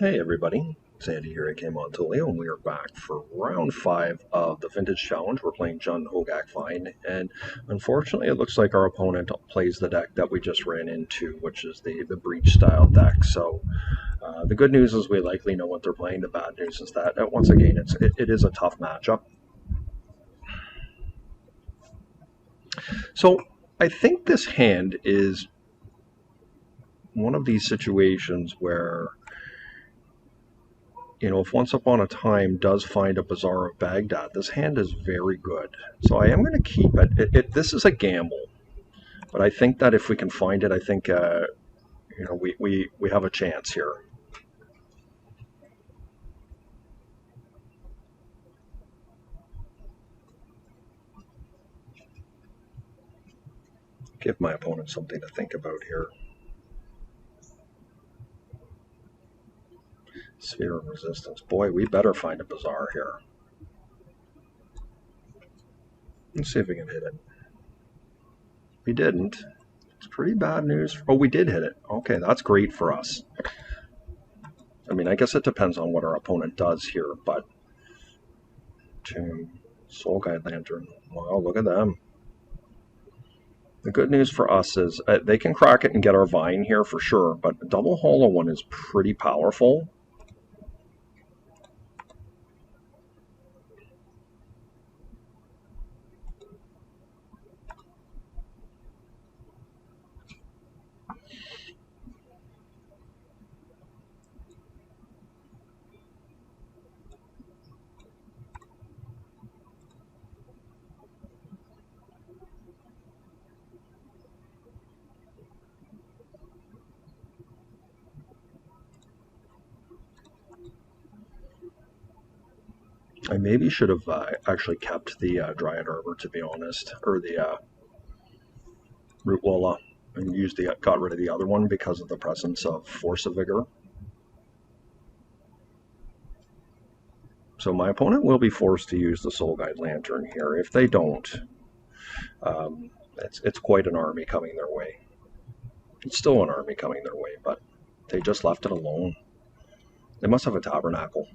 Hey everybody, Sandy here, AK Montolio, and we are back for round 5 of the Vintage Challenge. We're playing John HogaakVine, and unfortunately it looks like our opponent plays the deck that we just ran into, which is the Breach style deck. So the good news is we likely know what they're playing. The bad news is that once again it is a tough matchup. So I think this hand is one of these situations where, you know, if Once Upon a Time does find a Bazaar of Baghdad, this hand is very good. So I am going to keep it. This is a gamble, but I think that if we can find it, I think, you know, we have a chance here. Give my opponent something to think about here. Sphere of Resistance. Boy, we better find a Bazaar here. Let's see if we can hit it. We didn't. It's pretty bad news. Oh, we did hit it. Okay, that's great for us. I mean, I guess it depends on what our opponent does here, but Soul Guide Lantern. Wow, look at them. The good news for us is they can crack it and get our Vine here for sure, but a double holo one is pretty powerful. I maybe should have actually kept the Dryad Arbor, to be honest, or the Root Walla, and got rid of the other one because of the presence of Force of Vigor. So my opponent will be forced to use the Soul Guide Lantern here. If they don't, it's quite an army coming their way. It's still an army coming their way, but they just left it alone. They must have a Tabernacle.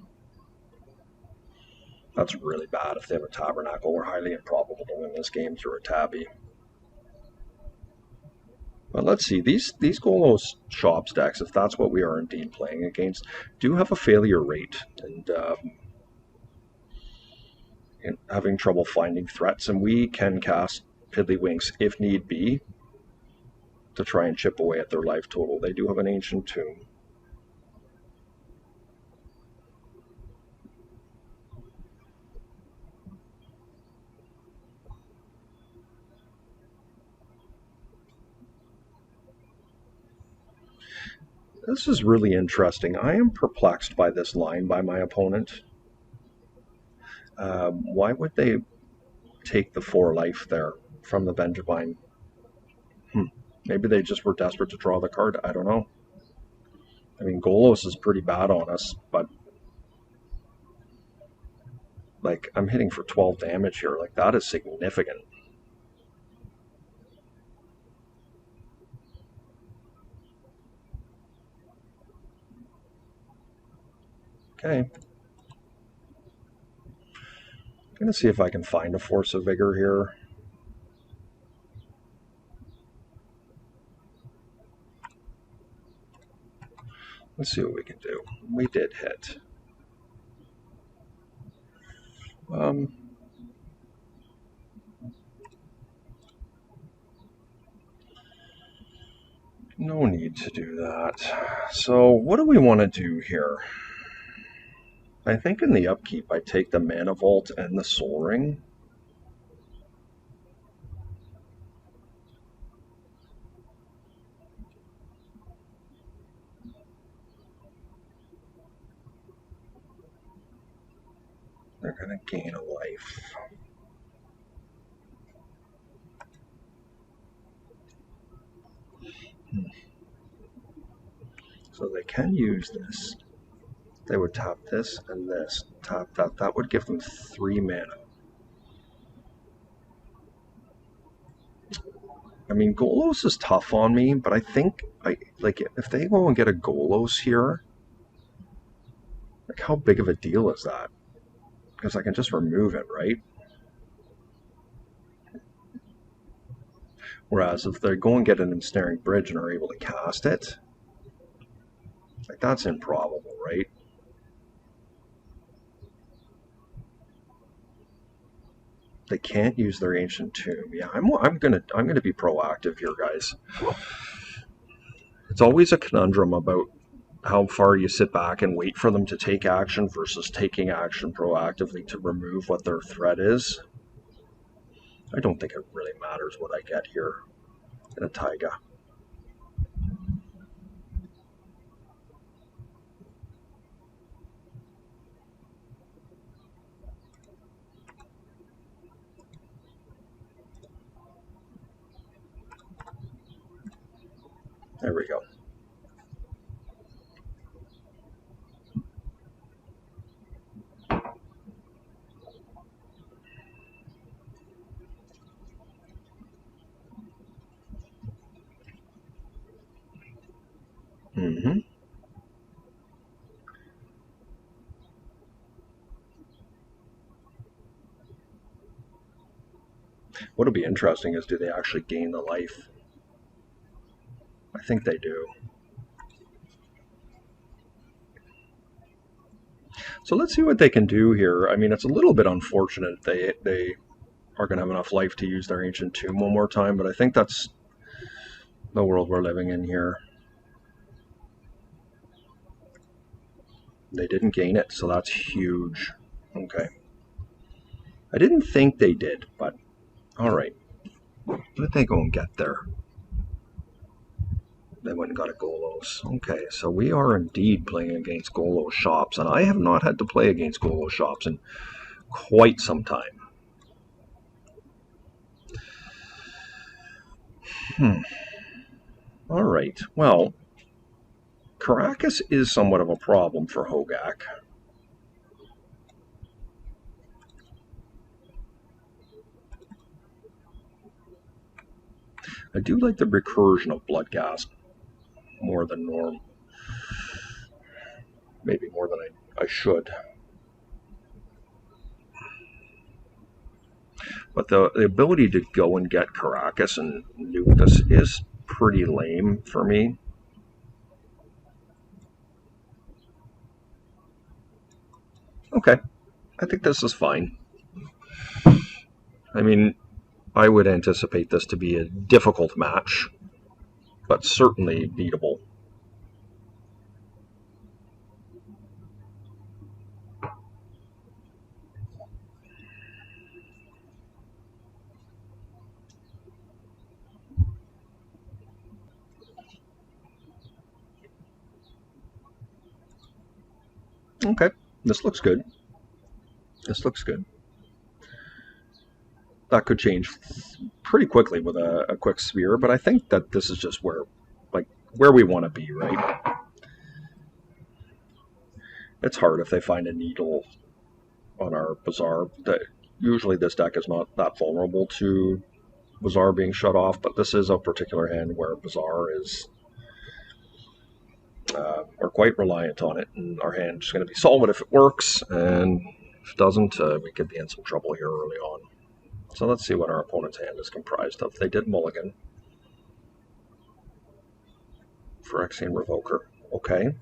That's really bad if they have a Tabernacle. We're highly improbable to win this game through a Tabby. But let's see, these Golos Shops decks, if that's what we are indeed playing against, do have a failure rate and having trouble finding threats, and we can cast Piddlywinks if need be to try and chip away at their life total. They do have an Ancient Tomb. This is really interesting. I am perplexed by this line by my opponent. Why would they take the 4 life there from the Vengevine? Maybe they just were desperate to draw the card. I don't know. I mean, Golos is pretty bad on us, but like, I'm hitting for 12 damage here. Like, that is significant. Okay. I'm going to see if I can find a Force of Vigor here. Let's see what we can do. We did hit. No need to do that. So what do we want to do here? I think in the upkeep I take the Mana Vault and the Soul Ring. They're going to gain a life. So they can use this. They would tap this and this, tap that. That would give them 3 mana. I mean, Golos is tough on me, but I think if they go and get a Golos here, Like, how big of a deal is that? Because I can just remove it, right? Whereas if they go and get an ensnaring bridge and are able to cast it, like, that's improbable, right? They can't use their ancient tomb. Yeah, I'm gonna be proactive here, guys. It's always a conundrum about how far you sit back and wait for them to take action versus taking action proactively to remove what their threat is. I don't think it really matters what I get here in a taiga. There we go. Mm-hmm. What'll be interesting is, do they actually gain the life? I think they do. So let's see what they can do here. I mean, it's a little bit unfortunate they are going to have enough life to use their ancient tomb one more time, but I think that's the world we're living in here. They didn't gain it, so that's huge. Okay. I didn't think they did, but all right. What did they go and get there? They went and got a Golos. Okay, so we are indeed playing against Golos shops, and I have not had to play against Golos shops in quite some time. All right. Well, Caracas is somewhat of a problem for Hogaak. I do like the recursion of Bloodghast more than norm. Maybe more than I should. But the ability to go and get Caracas and nuke this is pretty lame for me. Okay, I think this is fine. I mean, I would anticipate this to be a difficult match, but certainly beatable. Okay, this looks good. This looks good. That could change pretty quickly with a quick sphere, but I think that this is just where we want to be, right? It's hard if they find a needle on our Bazaar. That usually this deck is not that vulnerable to Bazaar being shut off, but this is a particular hand where Bazaar is are quite reliant on it, and our hand is going to be solid if it works, and if it doesn't, we could be in some trouble here early on. So let's see what our opponent's hand is comprised of. They did mulligan Phyrexian Revoker. Okay.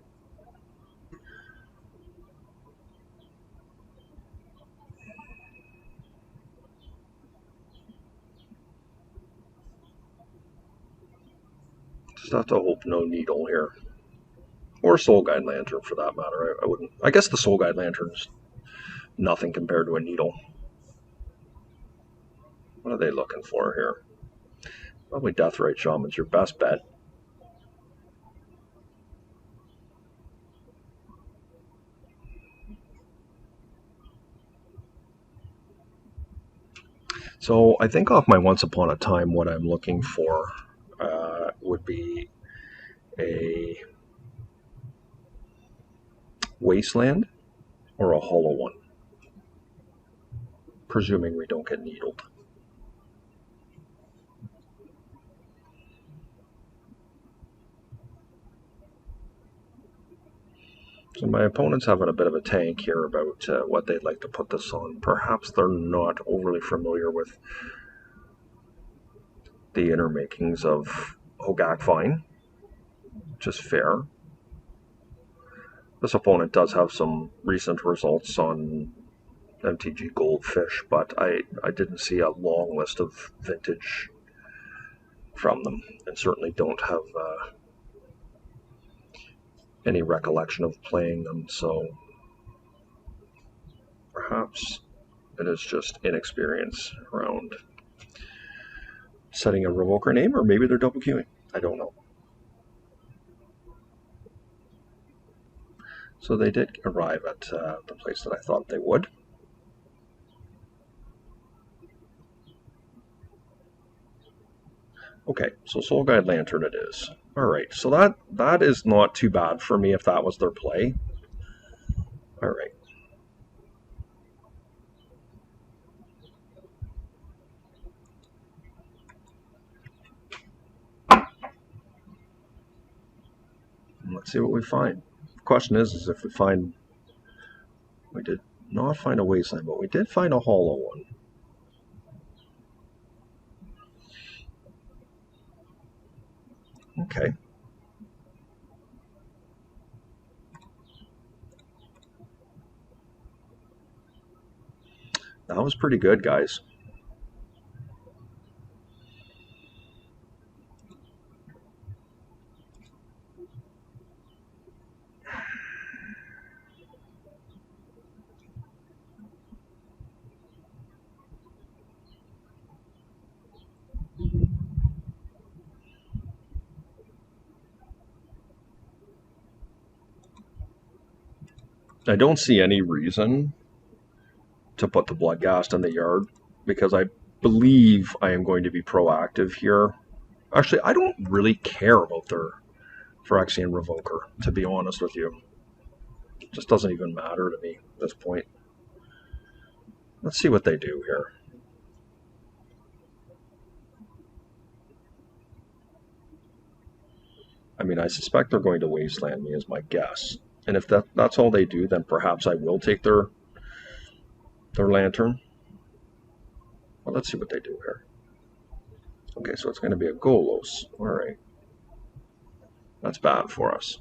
Just have to hope no needle here. Or Soul Guide Lantern, for that matter. I wouldn't. I guess the Soul Guide Lantern's nothing compared to a needle. What are they looking for here? Probably Deathrite Shaman's your best bet. So I think off my Once Upon a Time, what I'm looking for would be a Wasteland or a Hollow one, presuming we don't get needled. So my opponent's having a bit of a tank here about what they'd like to put this on. Perhaps they're not overly familiar with the inner makings of HogaakVine, which is fair. This opponent does have some recent results on MTG Goldfish, but I didn't see a long list of vintage from them, and certainly don't have any recollection of playing them, so perhaps it is just inexperience around setting a revoker name, or maybe they're double queuing. I don't know. So they did arrive at the place that I thought they would. Okay, so Soul Guide Lantern it is. Alright, so that is not too bad for me if that was their play. Alright. Let's see what we find. The question is if we find... We did not find a Wasteland, but we did find a hollow one. Okay. That was pretty good, guys. I don't see any reason to put the Bloodghast in the yard, because I believe I am going to be proactive here. Actually, I don't really care about their Phyrexian Revoker, to be honest with you. It just doesn't even matter to me at this point. Let's see what they do here. I mean, I suspect they're going to Wasteland me, is my guess. And if that's all they do, then perhaps I will take their Lantern. Well, let's see what they do here. Okay, so it's going to be a Golos. Alright. That's bad for us.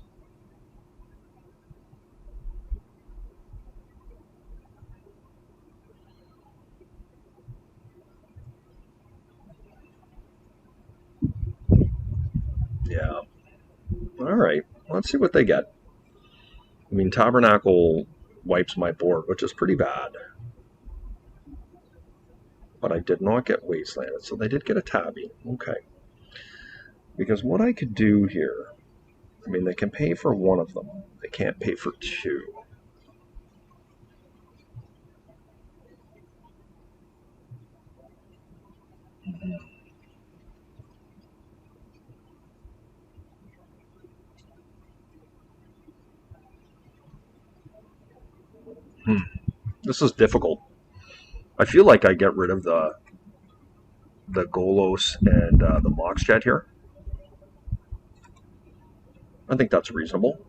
Yeah. Alright, let's see what they get. I mean, Tabernacle wipes my board, which is pretty bad. But I did not get Wastelanded, so they did get a Tabby. Okay. Because what I could do here, I mean, they can pay for one of them. They can't pay for two. This is difficult. I feel like I get rid of the Golos and the Moxjet here. I think that's reasonable.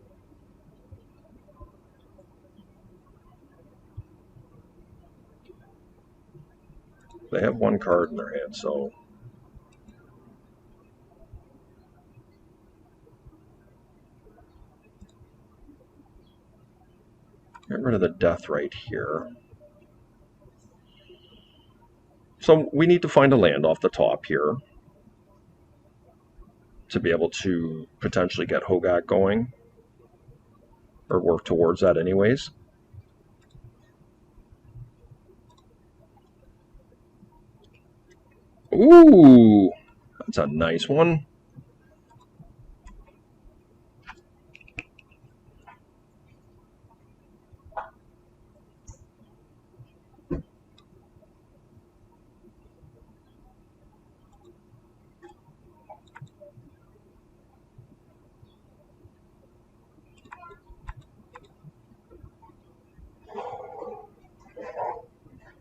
They have one card in their hand, so... Get rid of the Death right here. So we need to find a land off the top here to be able to potentially get Hogaak going, or work towards that anyways. Ooh, that's a nice one.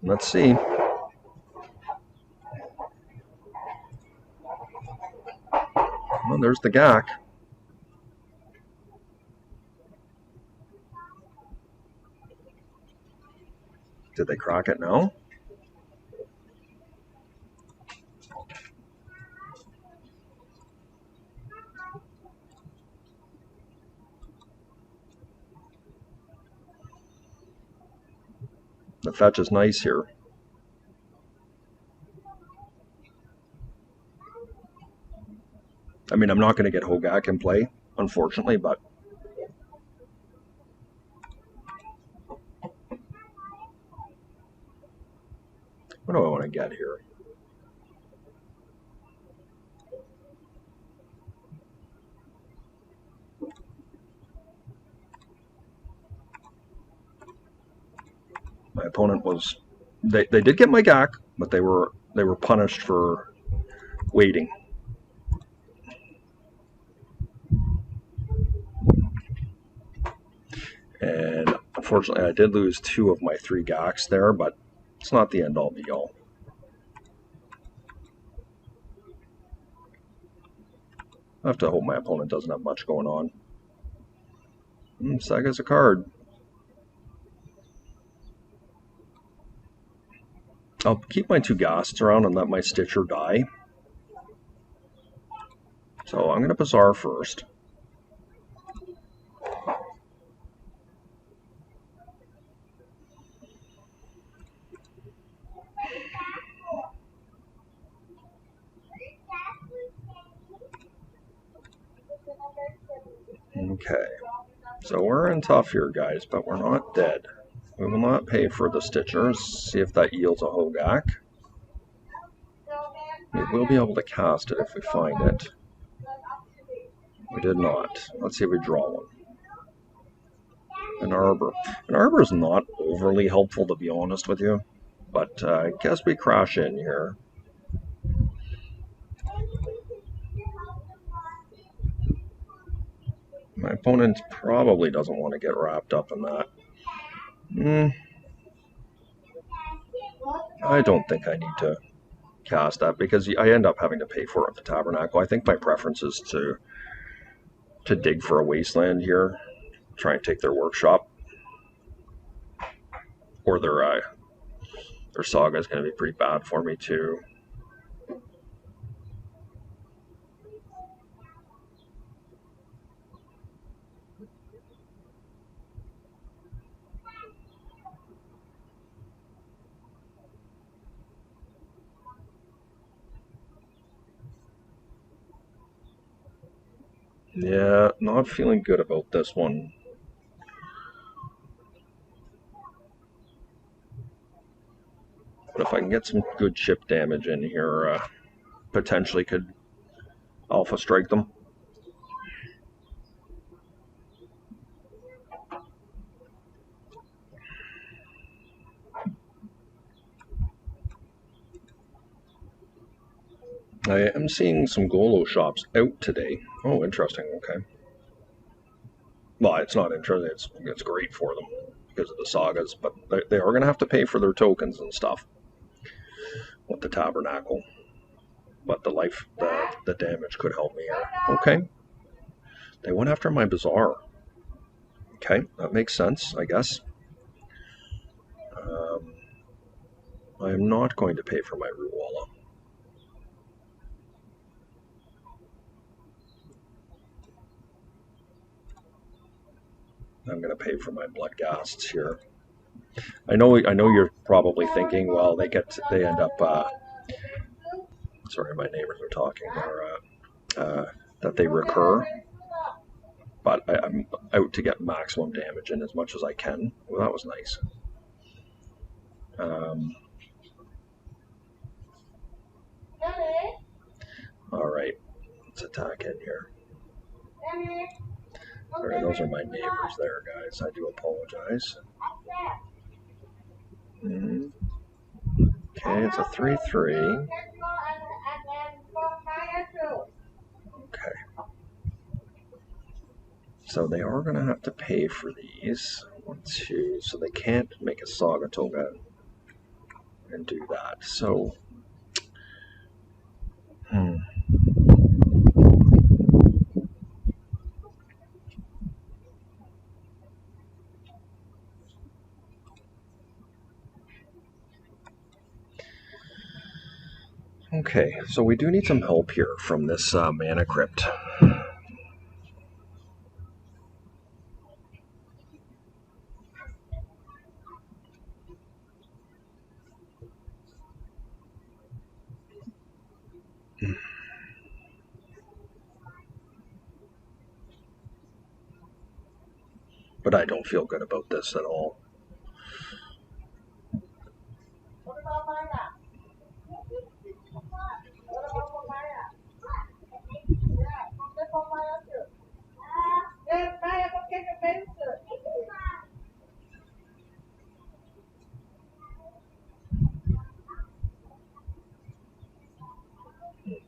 Let's see. Well, there's the Gak. Did they crack it now? The fetch is nice here. I mean, I'm not going to get Hogaak in play, unfortunately, but what do I want to get here? My opponent was, they did get my Gak, but they were punished for waiting. And unfortunately, I did lose 2 of my 3 Gaks there, but it's not the end all be all. I have to hope my opponent doesn't have much going on. Saga's a card. I'll keep my 2 Ghasts around and let my Stitcher die. So I'm going to Bazaar first. Okay, so we're in tough here, guys, but we're not dead. We will not pay for the Stitchers. See if that yields a Hogaak. We will be able to cast it if we find it. We did not. Let's see if we draw one. An Arbor. An Arbor is not overly helpful, to be honest with you, but I guess we crash in here. My opponent probably doesn't want to get wrapped up in that. I don't think I need to cast that because I end up having to pay for it at the Tabernacle. I think my preference is to dig for a wasteland here, try and take their workshop, or their saga is going to be pretty bad for me too. Yeah, not feeling good about this one. But if I can get some good chip damage in here, potentially could alpha strike them. I am seeing some Golo shops out today. Oh, interesting. Okay. Well, it's not interesting. It's great for them because of the sagas, but they are going to have to pay for their tokens and stuff with the Tabernacle. But the damage could help me here. Okay. They went after my Bazaar. Okay, that makes sense, I guess. I am not going to pay for my Ruwala. I'm going to pay for my Bloodghasts here. I know you're probably thinking, well, they end up. Sorry, my neighbors are talking. That they recur, but I'm out to get maximum damage in as much as I can. Well, that was nice. All right, let's attack in here. All right, those are my neighbors there, guys. I do apologize. Okay, it's a 3/3. Okay. So they are going to have to pay for these. 1, 2. So they can't make a Saga Toga and do that. So, Okay, so we do need some help here from this mana crypt. But I don't feel good about this at all.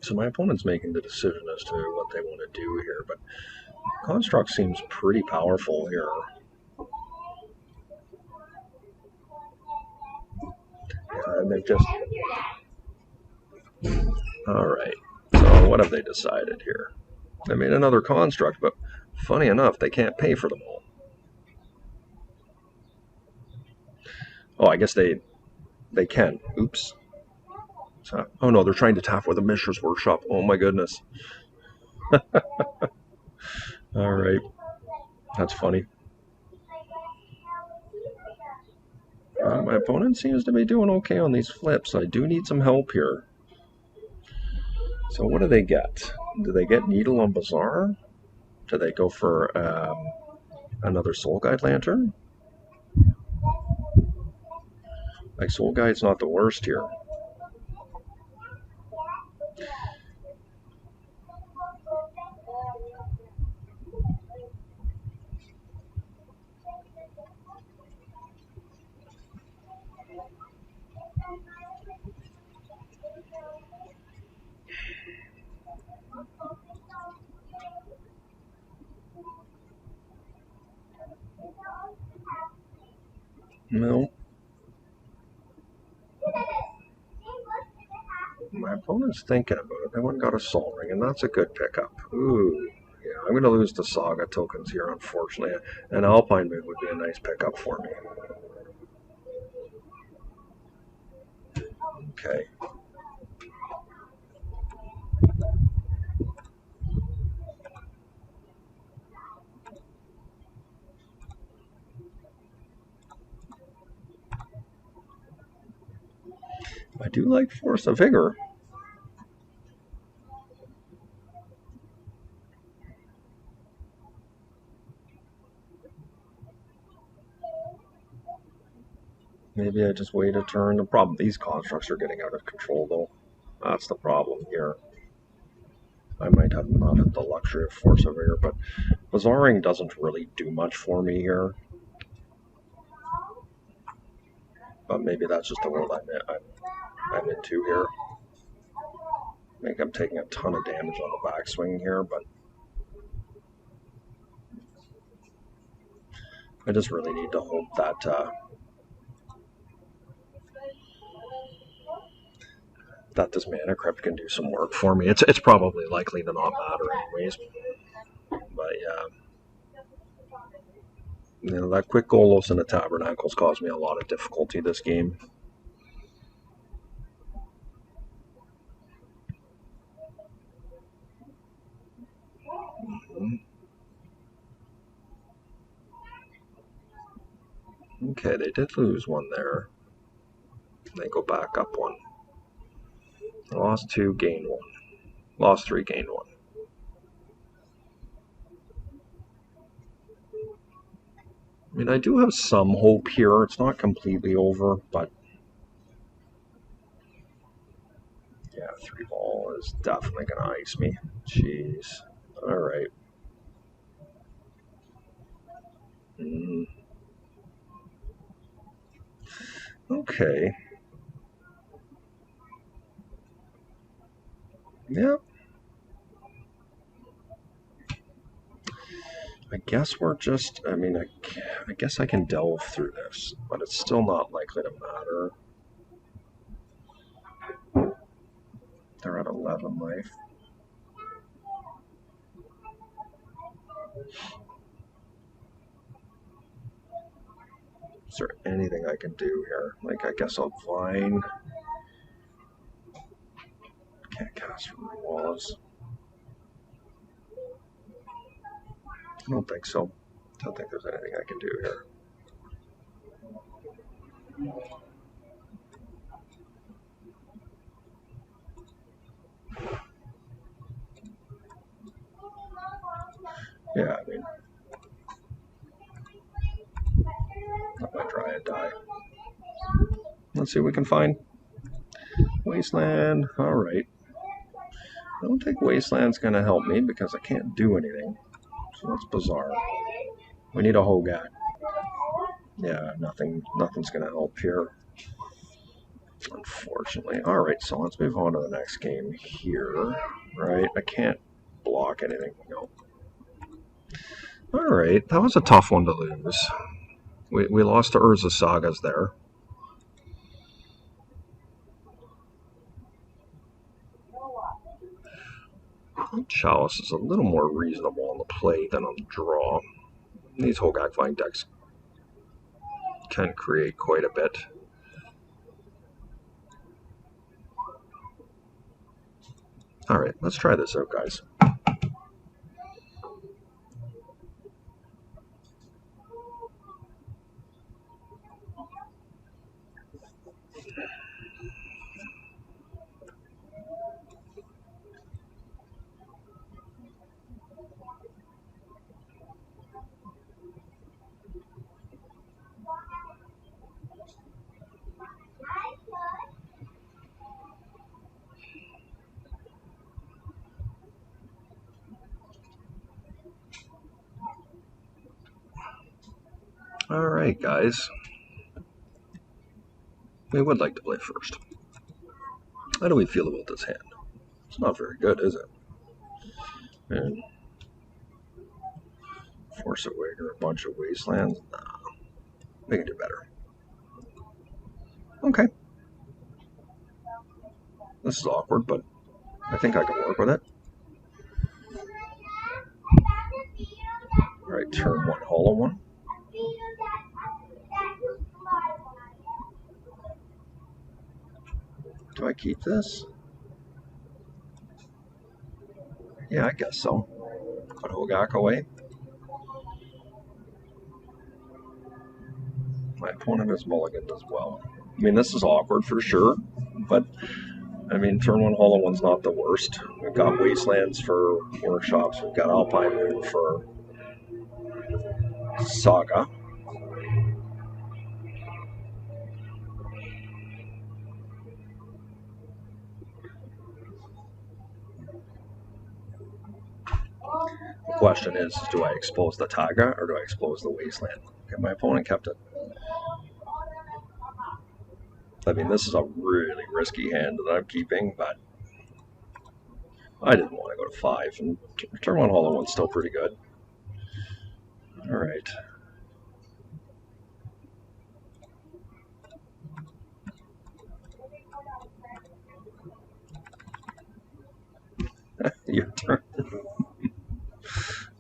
So my opponent's making the decision as to what they want to do here, but Construct seems pretty powerful here. And they've just... Alright, so what have they decided here? They made another Construct, but funny enough, they can't pay for them all. Oh, I guess they can. Oops. So, oh no, they're trying to tap with a Mishra's Workshop. Oh my goodness. Alright. That's funny. My opponent seems to be doing okay on these flips. I do need some help here. So what do they get? Do they get Needle on Bazaar? Do they go for another Soul Guide Lantern? Like, Soul Guide's not the worst here. No. My opponent's thinking about it. They went and got a Sol Ring, and that's a good pickup. Ooh. Yeah, I'm going to lose the Saga tokens here, unfortunately. An Alpine Moon would be a nice pickup for me. Okay. I do like Force of Vigor. Maybe I just wait a turn. The problem, these constructs are getting out of control, though. That's the problem here. I might have not had the luxury of Force of Vigor, but Bazaring doesn't really do much for me here. But maybe that's just the world I'm into here. I think I'm taking a ton of damage on the backswing here, but I just really need to hope that that this Mana Crypt can do some work for me. It's probably likely to not matter anyways. But yeah, you know, that quick Golos and the Tabernacles caused me a lot of difficulty this game. Okay, they did lose one there. They go back up one. Lost 2, gained 1. Lost 3, gained 1. I mean, I do have some hope here. It's not completely over, but yeah, 3 ball is definitely going to ice me. Jeez. All right. Okay. Yeah. I guess we're just, I mean, I guess I can delve through this, but it's still not likely to matter. They're at 11 life. Is there anything I can do here? Like, I guess I'll Vine. cast root walls? I don't think so. I don't think there's anything I can do here. Yeah, I mean, let my Dryad die. Let's see what we can find. Wasteland, alright. I don't think Wasteland's going to help me because I can't do anything. So that's bizarre. We need a Hogak. Yeah, nothing's going to help here, unfortunately. Alright, so let's move on to the next game here. Right, I can't block anything. No. Alright, that was a tough one to lose. We lost to Urza Sagas there. Chalice is a little more reasonable on the play than on the draw. These HogaakVine decks can create quite a bit. Alright, let's try this out, guys. Alright, guys. We would like to play first. How do we feel about this hand? It's not very good, is it? And Force Awakener, a bunch of Wastelands? Nah. We can do better. Okay. This is awkward, but I think I can work with it. Alright, turn one, hollow one. Do I keep this? Yeah, I guess so. Put Hogak away. My opponent is mulliganed as well. I mean, this is awkward for sure, but I mean, turn one, hollow one's not the worst. We've got Wastelands for workshops. We've got Alpine Moon for Saga. The question is, do I expose the Taiga or do I expose the Wasteland? Okay, my opponent kept it. I mean, this is a really risky hand that I'm keeping, but I didn't want to go to 5, and turn one, hollow one's still pretty good. Alright. Your turn.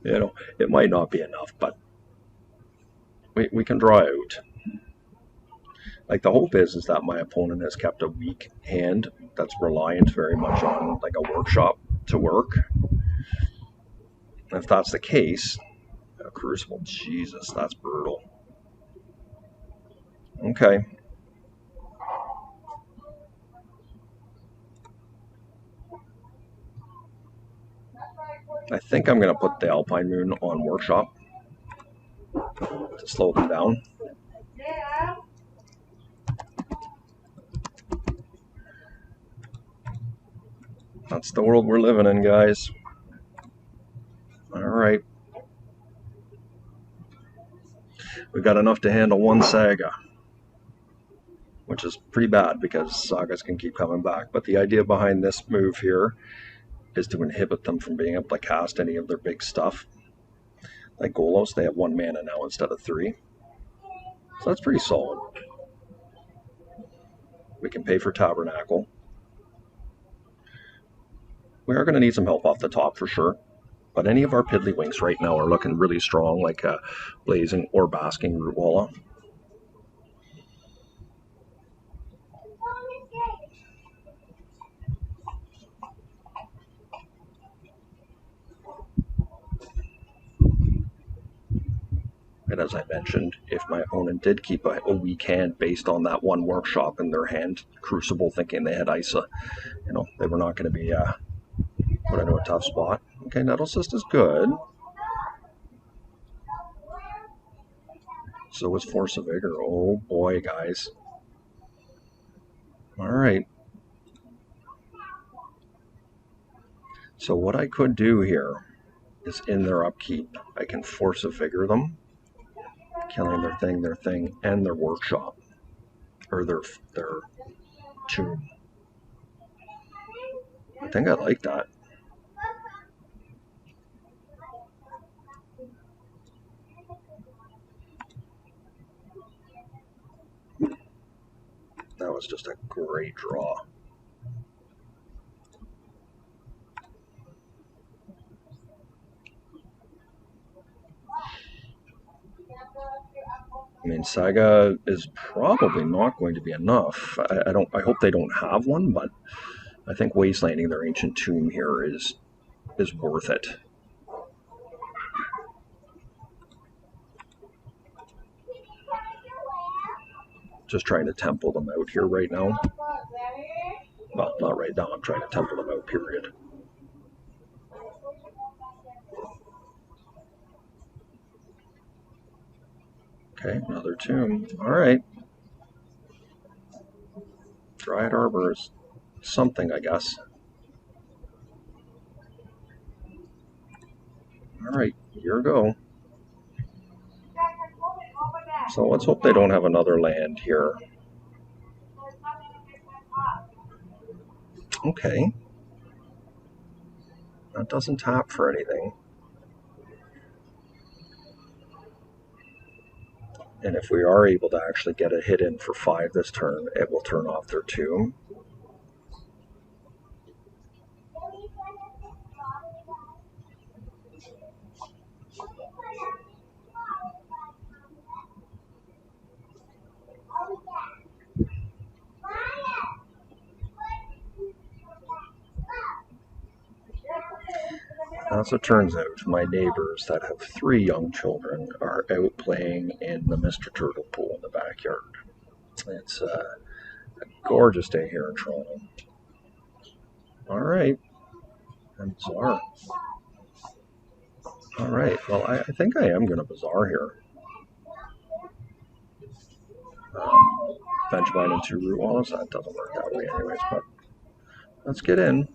You know, it might not be enough, but we can draw out. Like, the hope is that my opponent has kept a weak hand that's reliant very much on, like, a workshop to work. And if that's the case, a Crucible, Jesus, that's brutal. Okay. I think I'm going to put the Alpine Moon on workshop to slow them down. That's the world we're living in, guys. Alright. We've got enough to handle one Saga, which is pretty bad because Sagas can keep coming back. But the idea behind this move here is to inhibit them from being able to cast any of their big stuff. Like Golos, they have 1 mana now instead of 3. So that's pretty solid. We can pay for Tabernacle. We are going to need some help off the top for sure. But any of our Piddlywinks right now are looking really strong, like Blazing or Basking Rootwalla. And as I mentioned, if my opponent did keep a weak hand based on that one workshop in their hand, Crucible, thinking they had Isa, they were not going to be put into a tough spot. Okay, Nettle Cyst is good. So was Force of Vigor. Oh boy, guys. All right. So what I could do here is in their upkeep, I can Force of Vigor them, killing their thing, and their workshop, or their tomb. I think I like that. That was just a great draw. I mean, Saga is probably not going to be enough. I hope they don't have one, but I think wastelanding their ancient tomb here is worth it. Just trying to temple them out here right now. Well, not right now. I'm trying to temple them out, period. Okay, another tomb. All right. Dryad Arbor is something, I guess. All right, here we go. So let's hope they don't have another land here. Okay. That doesn't tap for anything. And if we are able to actually get a hit in for 5 this turn, it will turn off their tomb. As it turns out, my neighbors that have 3 young children are out playing in the Mr. Turtle pool in the backyard. It's a gorgeous day here in Toronto. All right. And Bazaar. All right. Well, I think I am going to Bazaar here. Vengevine and 2 Root Walls. That doesn't work that way anyways, but let's get in.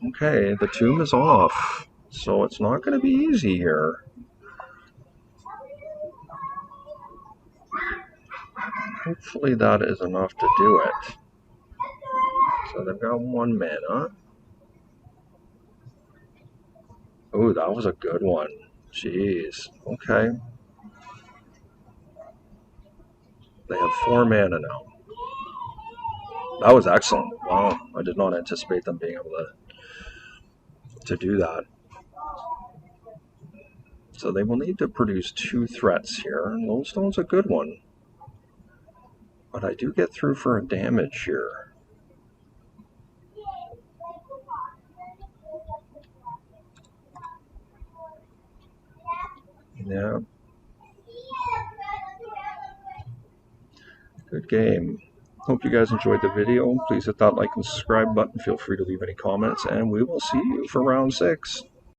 Okay, the tomb is off, so it's not going to be easy here. Hopefully that is enough to do it. So they've got 1 mana. Oh, that was a good one. Jeez. Okay. They have 4 mana now. That was excellent. Wow. I did not anticipate them being able to do that. So they will need to produce 2 threats here. Lodestone's a good one. But I do get through for a damage here. Yeah. Good game. Hope you guys enjoyed the video. Please hit that like and subscribe button. Feel free to leave any comments, and we will see you for round 6.